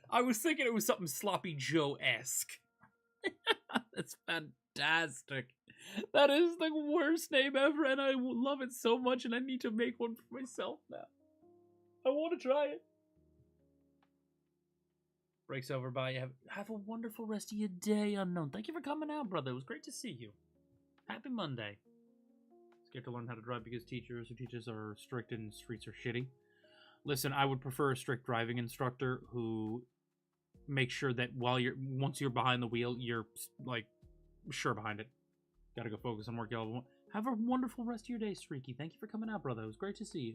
I was thinking it was something Sloppy Joe-esque. That's fantastic. That is the worst name ever, and I love it so much, and I need to make one for myself now. I want to try it. Breaks over by. Have a wonderful rest of your day, Unknown. Thank you for coming out, brother. It was great to see you. Happy Monday. Scared to learn how to drive because teachers who teach us are strict and streets are shitty. Listen, I would prefer a strict driving instructor who makes sure that once you're behind the wheel, you're like sure behind it. Gotta go focus on work. Y'all have a wonderful rest of your day, Streaky. Thank you for coming out, brother. It was great to see you.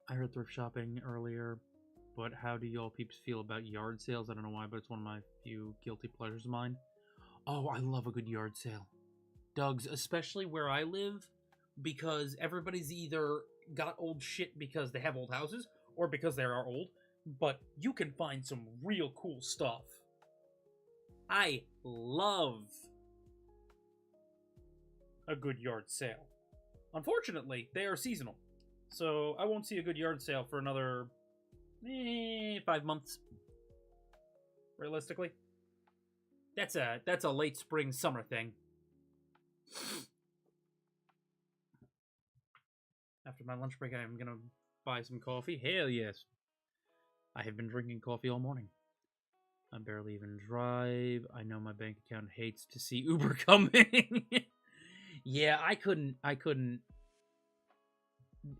I heard thrift shopping earlier, but how do y'all peeps feel about yard sales? I don't know why, but it's one of my few guilty pleasures of mine. Oh, I love a good yard sale. Doug's, especially where I live, because everybody's either got old shit because they have old houses or because they are old, but you can find some real cool stuff. I love a good yard sale. Unfortunately, they are seasonal. So I won't see a good yard sale for another 5 months. Realistically. That's a late spring summer thing. After my lunch break, I'm gonna buy some coffee. Hell yes. I have been drinking coffee all morning. I barely even drive. I know my bank account hates to see Uber coming. Yeah, I couldn't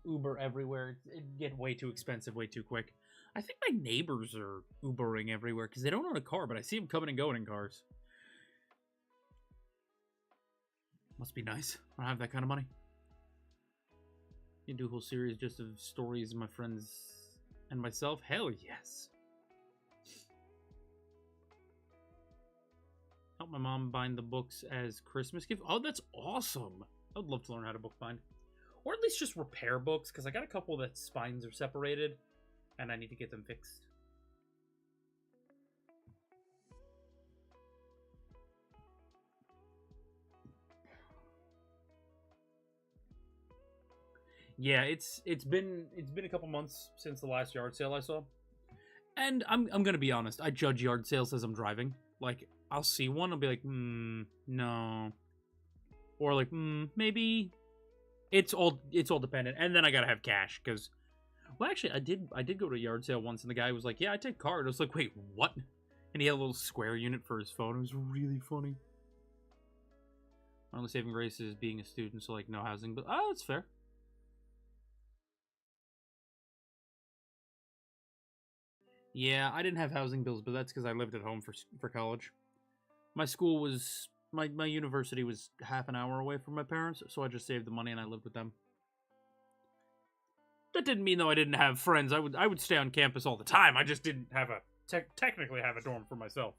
Uber everywhere. It'd get way too expensive, way too quick. I think my neighbors are Ubering everywhere because they don't own a car, but I see them coming and going in cars. Must be nice. I don't have that kind of money. You can do a whole series just of stories of my friends and myself? Hell yes. Help my mom bind the books as Christmas gift. Oh, that's awesome. I would love to learn how to book bind. Or at least just repair books, because I got a couple that spines are separated, and I need to get them fixed. Yeah, it's been a couple months since the last yard sale I saw. And I'm gonna be honest, I judge yard sales as I'm driving. Like, I'll see one, I'll be like, no. Or like, maybe. It's all dependent. And then I gotta have cash, because, well, actually, I did go to a yard sale once, and the guy was like, yeah, I take card. I was like, wait, what? And he had a little square unit for his phone. It was really funny. My only saving grace is being a student, so, like, no housing. But, oh, that's fair. Yeah, I didn't have housing bills, but that's because I lived at home for college. My school was... My university was half an hour away from my parents, so I just saved the money and I lived with them. That didn't mean, though, I didn't have friends. I would stay on campus all the time. I just didn't have technically have a dorm for myself.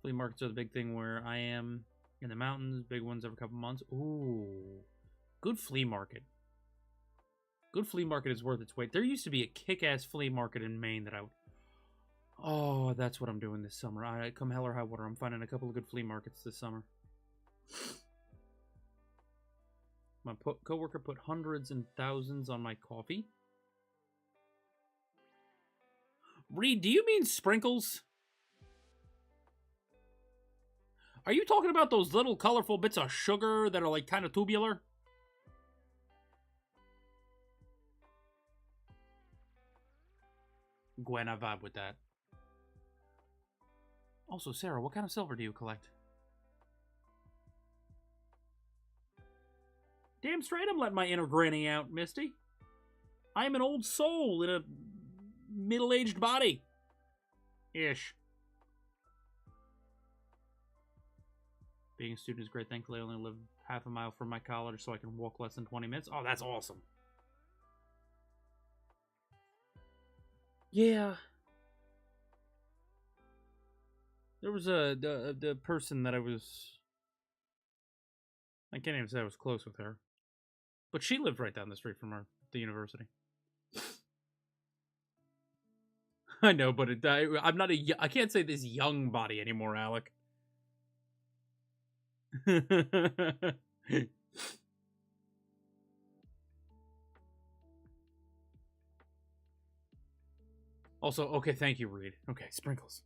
Flea markets are the big thing where I am in the mountains. Big ones every couple months. Ooh. Good flea market. Good flea market is worth its weight. There used to be a kick-ass flea market in Maine that I would... Oh, that's what I'm doing this summer. Come hell or high water, I'm finding a couple of good flea markets this summer. My coworker put hundreds and thousands on my coffee. Reed, do you mean sprinkles? Are you talking about those little colorful bits of sugar that are like kind of tubular? Gwen, I vibe with that. Also, Sarah, what kind of silver do you collect? Damn straight I'm letting my inner granny out, Misty. I am an old soul in a middle-aged body. Ish. Being a student is great. Thankfully, I only live half a mile from my college, so I can walk less than 20 minutes. Oh, that's awesome. Yeah. There was the person that I can't even say I was close with her. But she lived right down the street from the university. I know, but I'm not I can't say this young body anymore, Alec. Also, okay, thank you, Reed. Okay, sprinkles.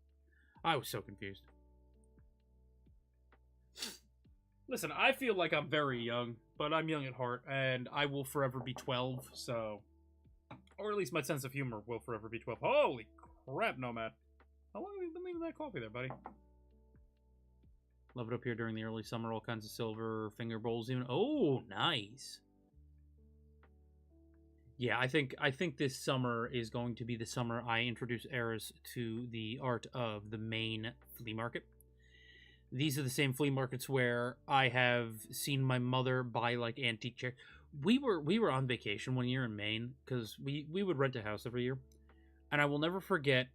I was so confused. Listen, I feel like I'm very young, but I'm young at heart, and I will forever be 12, so... Or at least my sense of humor will forever be 12. Holy crap, Nomad. How long have you been leaving that coffee there, buddy? Love it up here during the early summer. All kinds of silver finger bowls even. Oh, nice. Yeah, I think this summer is going to be the summer I introduce Eris to the art of the main flea market. These are the same flea markets where I have seen my mother buy like antique chairs. We were on vacation one year in Maine because we would rent a house every year, and I will never forget.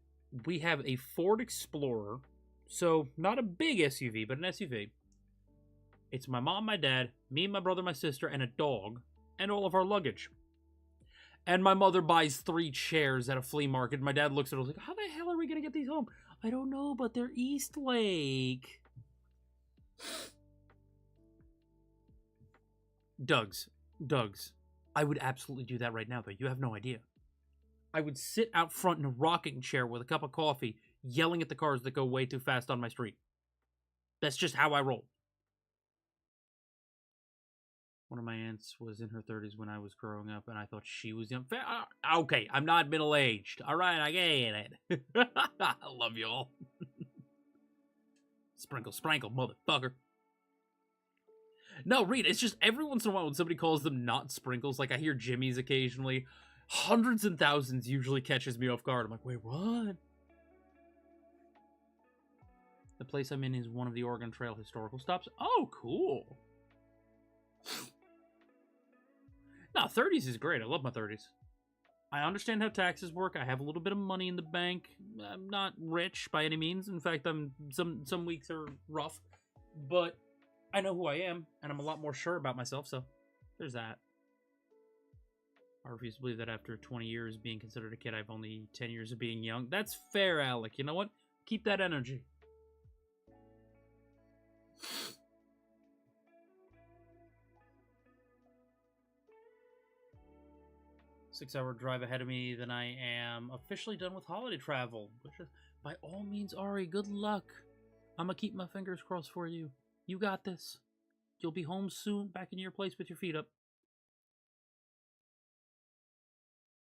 We have a Ford Explorer, so not a big SUV, but an SUV. It's my mom, my dad, me, my brother, my sister, and a dog, and all of our luggage. And my mother buys 3 chairs at a flea market. My dad looks at her like, "How the hell are we gonna get these home?" I don't know, but they're East Lake. Doug's. I would absolutely do that right now, though. You have no idea. I would sit out front in a rocking chair with a cup of coffee, yelling at the cars that go way too fast on my street. That's just how I roll. One of my aunts was in her 30s when I was growing up, and I thought she was young. Okay, I'm not middle-aged. All right, I get it. I love y'all. Sprinkle, motherfucker. No, Reed, it's just every once in a while when somebody calls them not sprinkles, like I hear Jimmy's occasionally, hundreds and thousands usually catches me off guard. I'm like, wait, what? The place I'm in is one of the Oregon Trail historical stops. Oh, cool. No, 30s is great. I love my 30s. I understand how taxes work. I have a little bit of money in the bank. I'm not rich by any means. In fact, some weeks are rough. But I know who I am, and I'm a lot more sure about myself, so there's that. I refuse to believe that after 20 years being considered a kid, I've only 10 years of being young. That's fair, Alec. You know what? Keep that energy. Six-hour drive ahead of me, then I am officially done with holiday travel. Which is, by all means, Ari, good luck. I'm gonna keep my fingers crossed for you. You got this. You'll be home soon, back in your place with your feet up.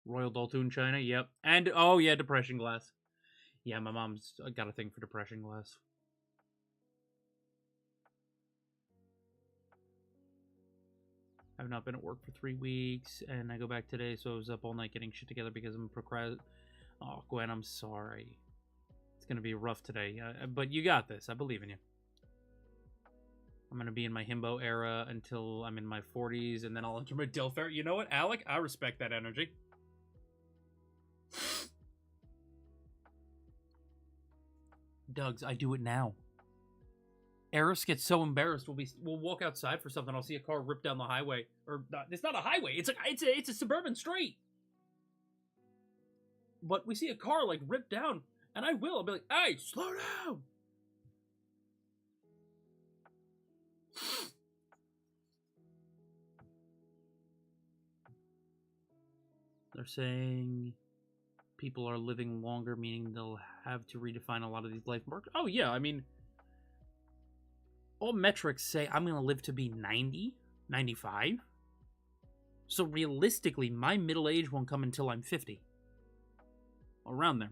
Royal Daltoon China, yep. And, oh yeah, depression glass. Yeah, my mom's got a thing for depression glass. I've not been at work for 3 weeks, and I go back today, so I was up all night getting shit together because I'm Oh, Gwen, I'm sorry. It's gonna be rough today, but you got this. I believe in you. I'm gonna be in my himbo era until I'm in my 40s, and then I'll enter my DILF era. You know what, Alec? I respect that energy. Doug's, I do it now. Eris gets so embarrassed. We'll walk outside for something. I'll see a car rip down the highway, or it's not a highway. It's a suburban street. But we see a car like rip down, and I'll be like, "Hey, slow down!" They're saying people are living longer, meaning they'll have to redefine a lot of these life markers. Oh yeah, I mean, all metrics say I'm going to live to be 90, 95. So realistically, my middle age won't come until I'm 50. Around there.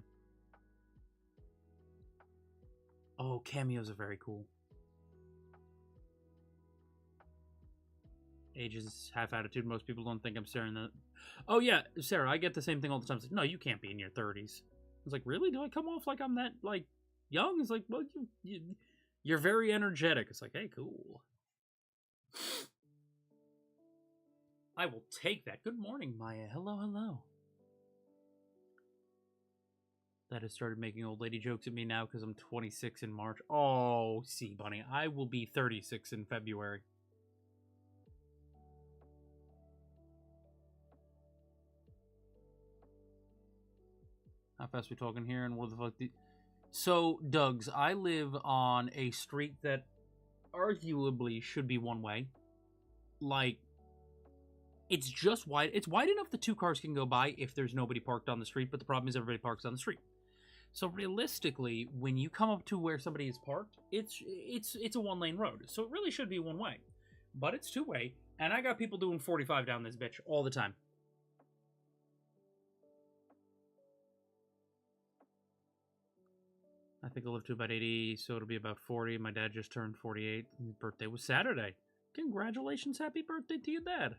Oh, cameos are very cool. Age is half attitude. Most people don't think I'm staring that. Oh yeah, Sarah, I get the same thing all the time. It's like, no, you can't be in your 30s. It's like, really? Do I come off like I'm that like young? It's like, well, you're very energetic. It's like, hey, cool. I will take that. Good morning, Maya. Hello, hello. That has started making old lady jokes at me now because I'm 26 in March. Oh, see, bunny, I will be 36 in February. How fast we talking here, and what the fuck? So, Doug's, I live on a street that arguably should be one way. Like, it's just wide. It's wide enough that two cars can go by if there's nobody parked on the street, but the problem is everybody parks on the street. So realistically, when you come up to where somebody is parked, it's a one-lane road. So it really should be one way. But it's two-way, and I got people doing 45 down this bitch all the time. I think I'll live to about 80, so it'll be about 40. My dad just turned 48. His birthday was Saturday. Congratulations, happy birthday to your dad.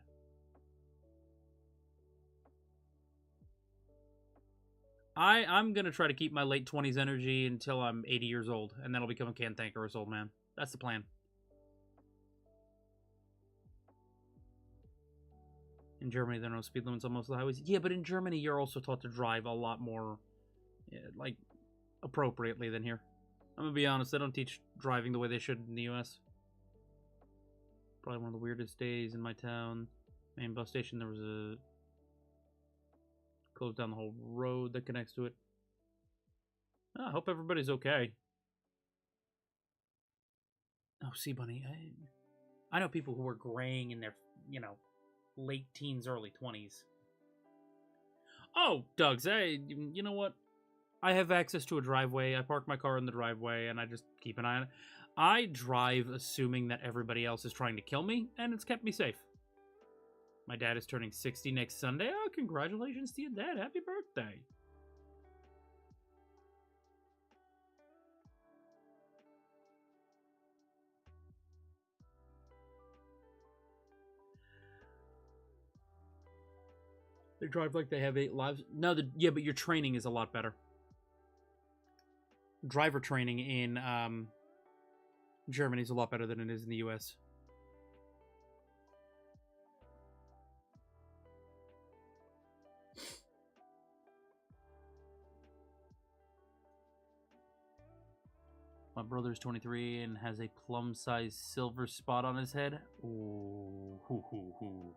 I'm going to try to keep my late 20s energy until I'm 80 years old, and then I'll become a cantankerous old man. That's the plan. In Germany, there are no speed limits on most of the highways. Yeah, but in Germany, you're also taught to drive a lot more, like, appropriately than here. I'm going to be honest, they don't teach driving the way they should in the US. Probably one of the weirdest days in my town. Main bus station, there was a... closed down the whole road that connects to it. I hope everybody's okay. Oh, see, bunny, I know people who are graying in their, late teens, early 20s. Oh, Doug's, you know what? I have access to a driveway. I park my car in the driveway, and I just keep an eye on it. I drive assuming that everybody else is trying to kill me, and it's kept me safe. My dad is turning 60 next Sunday. Oh, congratulations to your dad. Happy birthday. They drive like they have 8 lives. No, yeah, but your training is a lot better. Driver training in Germany is a lot better than it is in the US. My brother's 23 and has a plum-sized silver spot on his head. Ooh, hoo, hoo, hoo.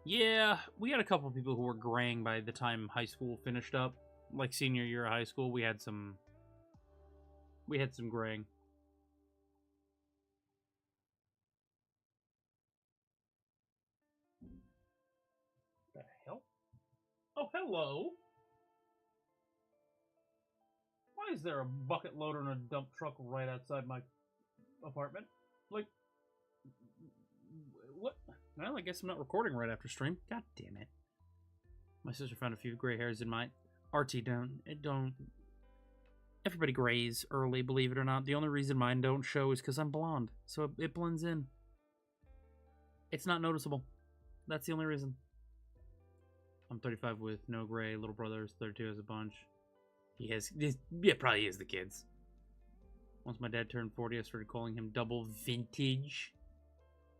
Yeah, we had a couple of people who were graying by the time high school finished up. Like senior year of high school, we had some graying. The hell? Oh, hello. Why is there a bucket loader and a dump truck right outside my apartment? Like, what? Well, I guess I'm not recording right after stream. God damn it. My sister found a few gray hairs in my RT. Don't. Everybody grays early, believe it or not. The only reason mine don't show is because I'm blonde, so it blends in. It's not noticeable. That's the only reason. I'm 35 with no gray. Little brother is 32, has a bunch. Yeah, probably is the kids. Once my dad turned 40, I started calling him double vintage.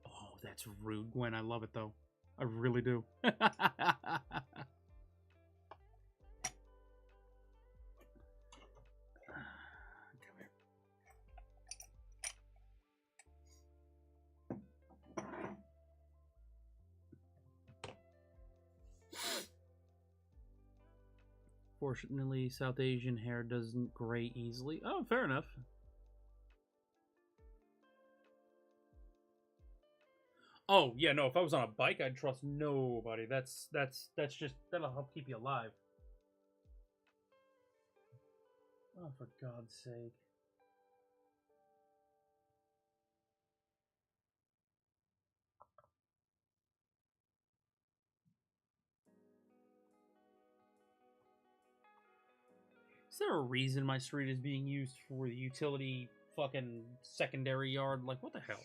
Oh, that's rude, Gwen. I love it, though. I really do. Fortunately, South Asian hair doesn't gray easily. Oh, fair enough. Oh, yeah, no, if I was on a bike, I'd trust nobody. That's just, that'll help keep you alive. Oh, for God's sake. there a reason my street is being used for the utility fucking secondary yard? Like, what the hell?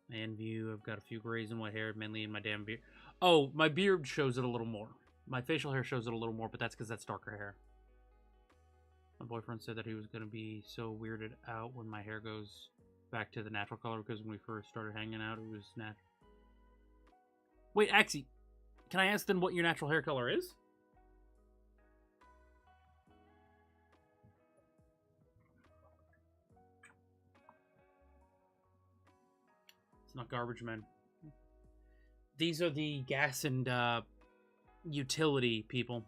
Man view, I've got a few grays and white hair, mainly in my damn beard. Oh, my beard shows it a little more. My facial hair shows it a little more, but that's because that's darker hair. My boyfriend said that he was going to be so weirded out when my hair goes back to the natural color, because when we first started hanging out, it was natural. Wait, Axie, can I ask then what your natural hair color is? It's not garbage men. These are the gas and utility people.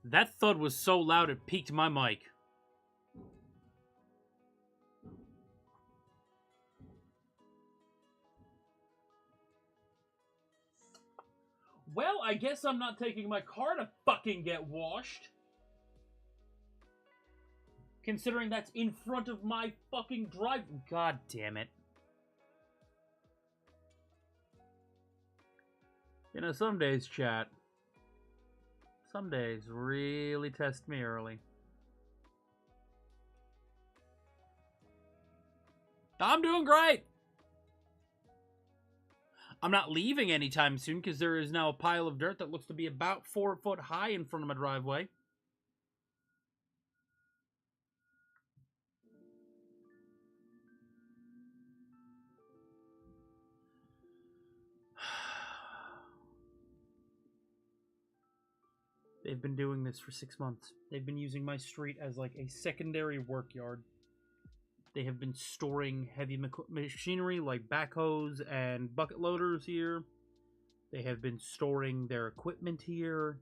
That thud was so loud it peaked my mic. Well, I guess I'm not taking my car to fucking get washed. Considering that's in front of my fucking drive. God damn it. You know, some days, chat. Some days really test me early. I'm doing great. I'm not leaving anytime soon because there is now a pile of dirt that looks to be about 4 foot high in front of my driveway. They've been doing this for 6 months. They've been using my street as like a secondary work yard. They have been storing heavy machinery like backhoes and bucket loaders here. They have been storing their equipment here.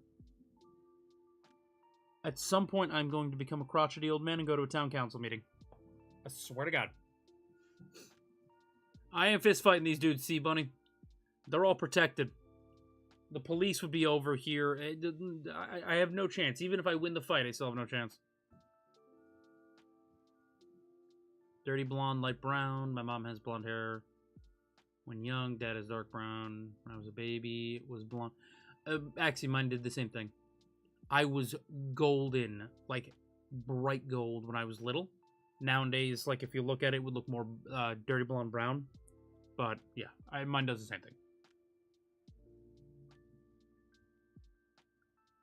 At some point, I'm going to become a crotchety old man and go to a town council meeting. I swear to God. I am fist fighting these dudes, see, Bunny? They're all protected. The police would be over here. I have no chance. Even if I win the fight, I still have no chance. Dirty blonde, light brown. My mom has blonde hair. When young, dad is dark brown. When I was a baby, it was blonde. Actually, mine did the same thing. I was golden, like bright gold when I was little. Nowadays, like if you look at it, it would look more dirty blonde brown. But yeah, mine does the same thing.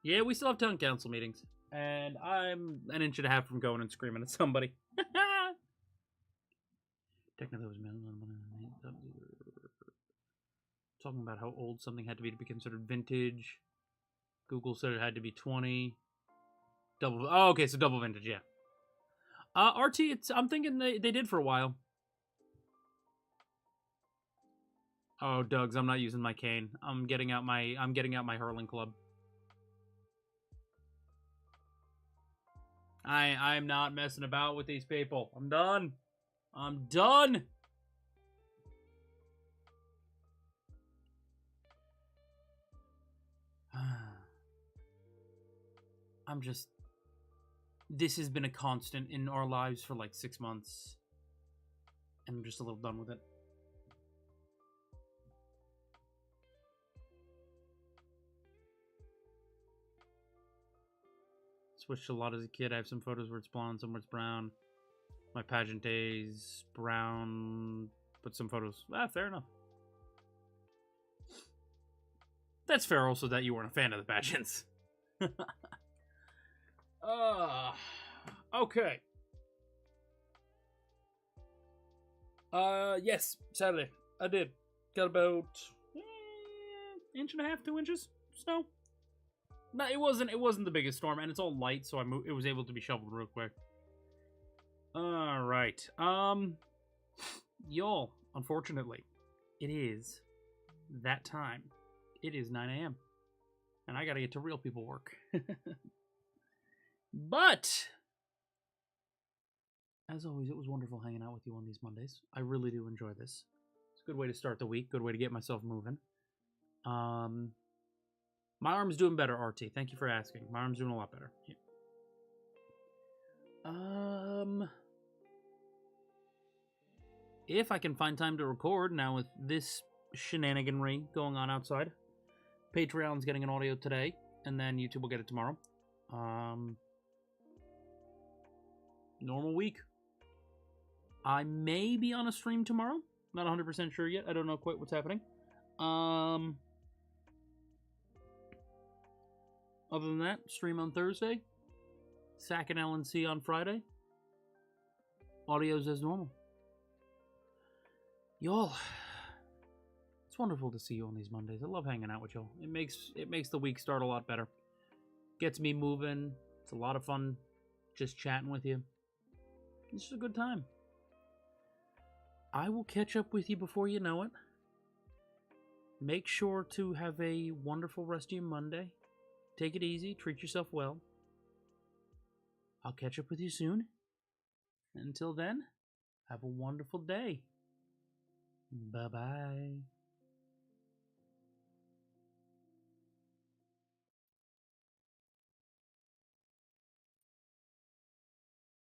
Yeah, we still have town council meetings. And I'm an inch and a half from going and screaming at somebody. Technically, it was talking about how old something had to be considered vintage. Google said it had to be 20. Double. Oh, okay, so double vintage, yeah. RT, I'm thinking they did for a while. Oh, Doug's, I'm not using my cane. I'm getting out my hurling club. I'm not messing about with these people. I'm done. I'm done. I'm just... This has been a constant in our lives for like 6 months. And I'm just a little done with it. Switched a lot as a kid. I have some photos where it's blonde, some where it's brown. My pageant days, brown. But some photos. Fair enough. That's fair also that you weren't a fan of the pageants. Okay. Yes, Saturday. I did. Got about inch and a half, 2 inches snow. No, it wasn't the biggest storm, and it's all light, so it was able to be shoveled real quick. All right. Y'all, unfortunately, it is that time. It is 9 a.m. And I gotta get to real people work. But, as always, it was wonderful hanging out with you on these Mondays. I really do enjoy this. It's a good way to start the week. Good way to get myself moving. My arm's doing better, RT. Thank you for asking. My arm's doing a lot better. Yeah. If I can find time to record now with this shenaniganry going on outside. Patreon's getting an audio today, and then YouTube will get it tomorrow. Normal week. I may be on a stream tomorrow. Not 100% sure yet. I don't know quite what's happening. Other than that, stream on Thursday. Sack and LNC on Friday. Audios as normal. Y'all, it's wonderful to see you on these Mondays. I love hanging out with y'all. It makes the week start a lot better. Gets me moving. It's a lot of fun just chatting with you. It's just a good time. I will catch up with you before you know it. Make sure to have a wonderful rest of your Monday. Take it easy. Treat yourself well. I'll catch up with you soon. Until then, have a wonderful day. Bye-bye.